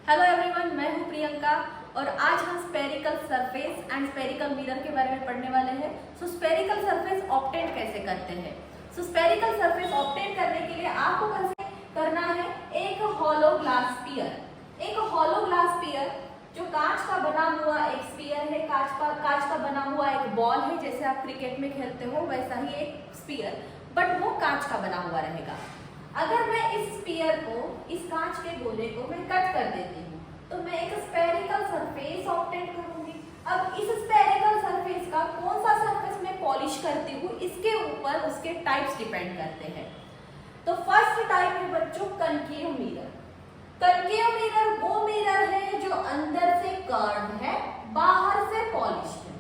Hello everyone, मैं हूं प्रियंका और आज हम spherical surface and spherical mirror के बारे में पढ़ने वाले हैं। सो स्फेरिकल सरफेस ऑब्टेन कैसे करते हैं। सो स्फेरिकल सरफेस ऑब्टेन करने के लिए आपको कैसे करना है, एक हॉलो ग्लास स्फीयर। एक हॉलो ग्लास स्फीयर जो कांच का बना हुआ एक स्फीयर है, कांच का बना हुआ एक बॉल है, जैसे आप क्रिकेट में खेलते हो वैसा ही एक स्फीयर, बट वो कांच का बना हुआ रहेगा। अगर मैं इस स्फीयर को, इस कांच के गोले को मैं कट कर देती हूँ तो मैं एक स्फेरिकल सरफेस ऑब्टेन करूंगी। अब इस स्फेरिकल सरफेस का कौन सा सरफेस मैं पॉलिश करती हूँ, इसके ऊपर उसके टाइप्स डिपेंड करते हैं। तो फर्स्ट टाइप है बच्चों कनकेव मिरर। कनकेव मिरर वो मिरर है जो अंदर से कर्व्ड है, बाहर से पॉलिश है।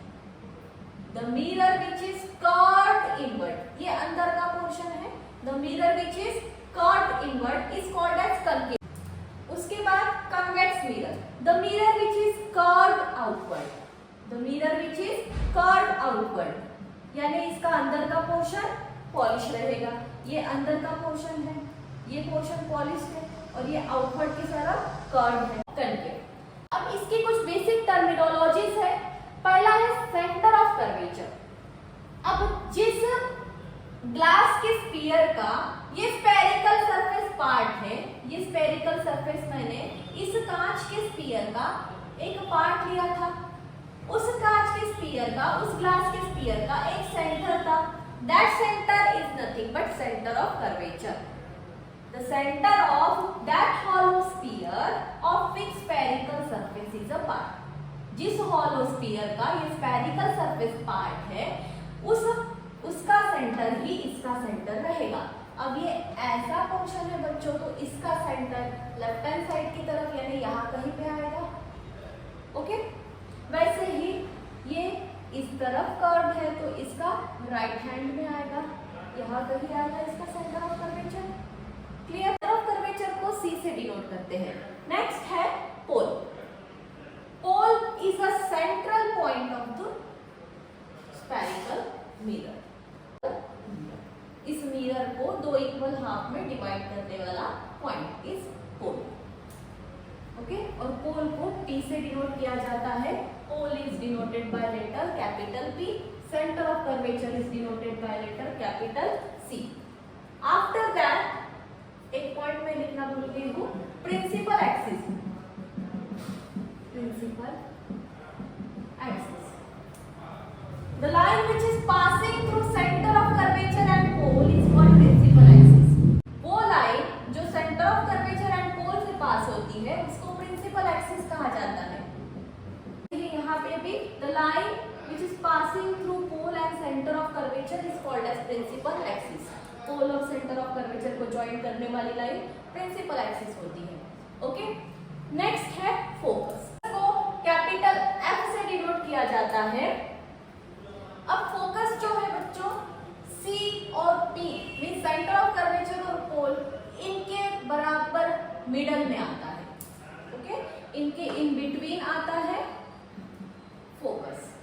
The mirror which is curved inward, ये अंदर का पोर्शन है। The mirror which is curved inward is called as concave. उसके बाद convex mirror, the mirror which is curved outward. The mirror which is curved outward, यानी इसका अंदर का पोर्शन पॉलिश रहेगा। ये अंदर का पोर्शन है, ये पोर्शन पॉलिश है और ये आउटवर्ड की तरफ कर्व्ड है, कनकेव। अब इसकी कुछ बेसिक टर्मिनोलॉजीज है। पहला है सेंटर ऑफ कर्वेचर। अब जिस ग्लास के स्फीयर का ये स्फेरिकल सरफेस पार्ट है, ये स्फेरिकल सरफेस मैंने इस कांच के स्फीयर का एक पार्ट लिया था। उस कांच के स्फीयर का, उस ग्लास के स्फीयर का एक सेंटर था। That centre is nothing but centre of curvature. The centre of that hollow sphere of which spherical surface is a part. जिस हॉलो स्फीयर का ये स्फेरिकल सरफेस पार्ट है, उसका सेंटर ही इसका सेंटर रहेगा। अब ये ऐसा पोर्शन है बच्चों, तो इसका सेंटर लेफ्ट हैंड साइड की तरफ यानी यहाँ कहीं पे आएगा। ओके, वैसे ही ये इस तरफ कर्व है तो इसका राइट हैंड में आएगा, यहाँ कहीं आएगा इसका centre of curvature. Clear? Of curvature को सी से डिनोट करते हैं। नेक्स्ट है pole. Pole is a central point of the spherical mirror. इस मिरर को दो इक्वल हाफ में डिवाइड करने वाला पॉइंट इज पोल। ओके, और पोल को P से डिनोट किया जाता है। Pole is denoted by letter capital P, centre of curvature is denoted by letter capital C। After that एक पॉइंट में लिखना भूल गई हूँ, principal axis. Principal axis, the line which is passing through center of curvature and pole is called principal axis। वो line जो center of curvature and pole से पास होती है उसको principal axis कहा जाता है। यहाँ पे भी the line which is passing through pole and center of curvature is called as principal axis। pole और center of curvature को join करने वाली लाइन principal axis होती है। ओके, नेक्स्ट है फोकस। को कैपिटल F से डिनोट किया जाता है। अब फोकस जो है बच्चों C और P mean centre of curvature और पोल, इनके बराबर मिडल में आता है। ओके, इनके इन बिटवीन आता है फोकस।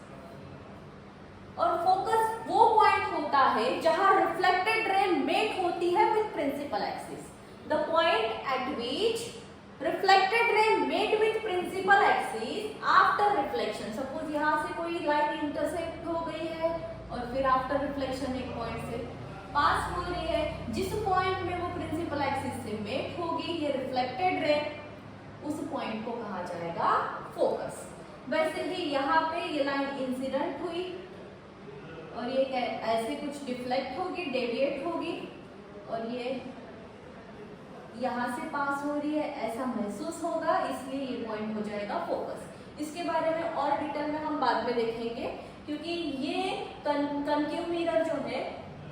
और फोकस वो पॉइंट होता है जहां रिफ्लेक्टेड रे मेट होती है with principal axis. The point at which reflected ray met with principal axis after reflection. Suppose यहाँ से कोई लाइन इंटरसेक्ट हो गई है और फिर आफ्टर रिफ्लेक्शन एक पॉइंट से पास हो रही है, जिस पॉइंट में वो प्रिंसिपल एक्सिस से मेट होगी ये रिफ्लेक्टेड रे, उस पॉइंट को कहा जाएगा फोकस। वैसे ही यहाँ पे ये लाइन इंसिडेंट हुई और ये ऐसे कुछ डिफ्लेक्ट होगी, डेविएट होगी और ये यहाँ से पास हो रही है, ऐसा महसूस होगा, इसलिए ये पॉइंट हो जाएगा फोकस। इसके बारे में और डिटेल में हम बाद में देखेंगे, क्योंकि ये कनकेव मिरर जो है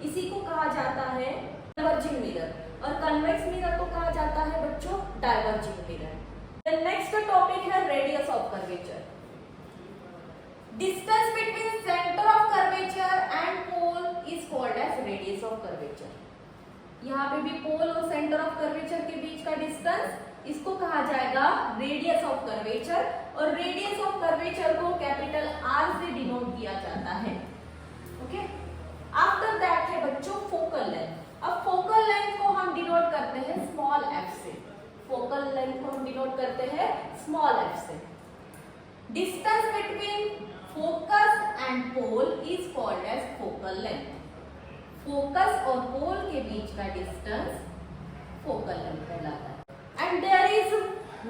इसी को कहा जाता है कन्वर्जिंग मिरर और कन्वेक्स मिरर को कहा जाता है बच्चों डाइवर्जिंग मिरर। नेक्स्ट टॉपिक है radius of curvature. Distance between centre of curvature and pole is called as radius of curvature. यहाँ पे भी पोल और सेंटर ऑफ कर्वेचर के बीच का डिस्टेंस, इसको कहा जाएगा रेडियस ऑफ कर्वेचर। और रेडियस ऑफ कर्वेचर को कैपिटल R से डिनोट किया जाता है। ओके, आफ्टर दैट है बच्चों फोकल लेंथ। अब फोकल लेंथ को हम डिनोट करते हैं स्मॉल f से। फोकल लेंथ को हम डिनोट करते हैं स्मॉल f से। Distance between focus and pole is called as focal length. Focus और पोल के बीच का डिस्टेंस फोकल लेंथ कहलाता है। And there is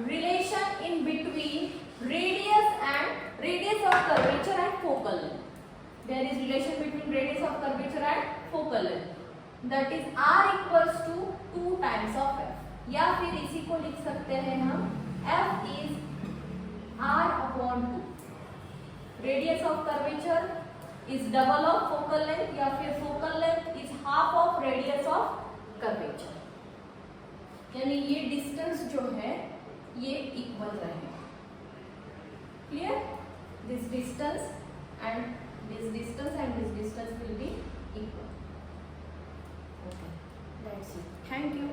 relation in between radius of curvature and focal length. There is relation between radius of curvature and focal length. That is r equals to 2 times of f. या फिर इसी को लिख सकते हैं हम f is r upon 2. Radius of curvature is double of focal length या फिर focal length is half of radius of curvature. यानी ये डिस्टेंस जो है ये इक्वल रहे। Clear? This distance and this distance will be equal. Okay, that's it. Thank you.